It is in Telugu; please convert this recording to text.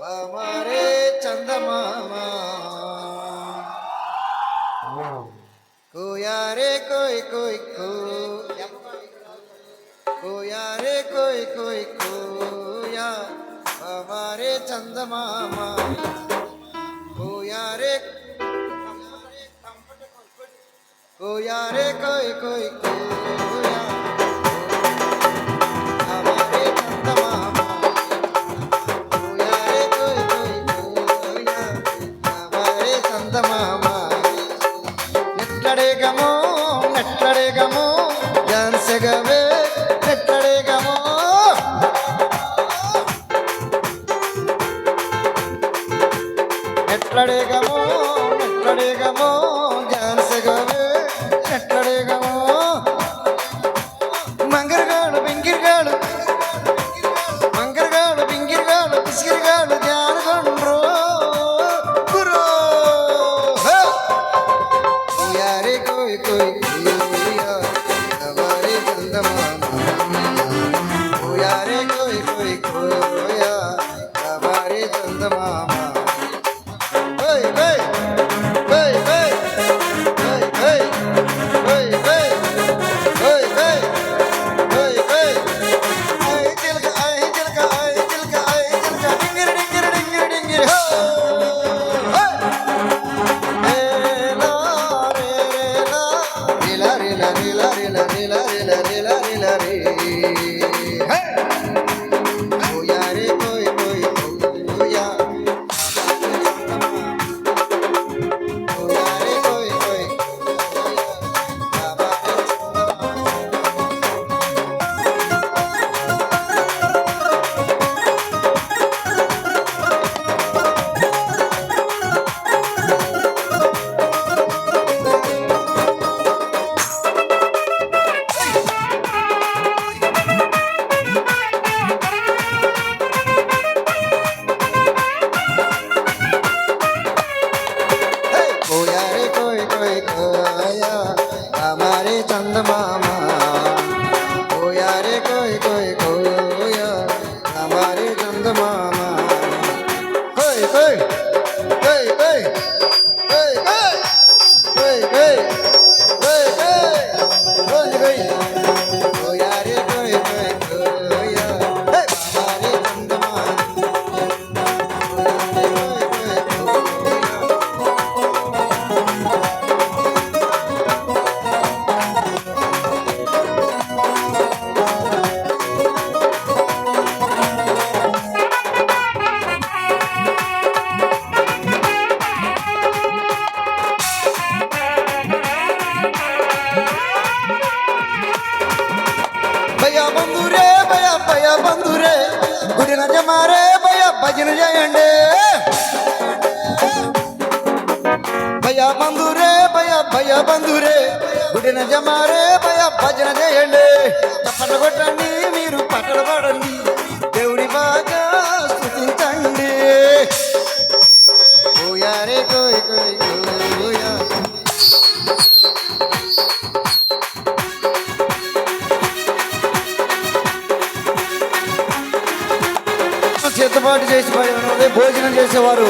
हमारे चंदमामा कोया रे कोई कोई कोया रे कोई कोई कोया हमारे चंदमामा कोया रे कोई कोई कोया हमारे चंदमामा कोया रे कोई कोई कोया हमारे चंदमामा నెట్టడేగమో జాన్సగవే నెట్టడేగమో జాన్సగవే నెట్టడేగమో మంగరగాడు బింగిరగాడు పిసిరిగాడు జానగొండ్రో గురో యారే కోయి కోయి కోయా హమారే చందమామా యారే కోయి కోయి కోయా హమారే చందమామా ఓయ్ ఓయ్ ఓయ్ ఓయ్ ఓయ్ ఓయ్ ఓయ్ ఓయ్ ఓయ్ ఓయ్ ఓయ్ ఐ చిలక డింగిరి డింగిరి డింగిరి డింగిరి హో हमारे चंदमामा कोया रे कोई कोई कोया हमारे चंदमामा कोई कोई कोई कोई कोई कोई कोई कोई कोई कोया रे कोई कोई कोया हमारे चंदमामा భయ బంధురే గుడిన జమారే భజన చేయండి భయ బంధురే గుడిన జమారే భజన చేయండి తప్పట కొట్టండి మీరు పట్టలు పడండి దేవుడి బాగా స్తుతించండి కోయారే కోయ్ కోయ్ కోయా చేతపాటు చేసి భోజనం చేసేవారు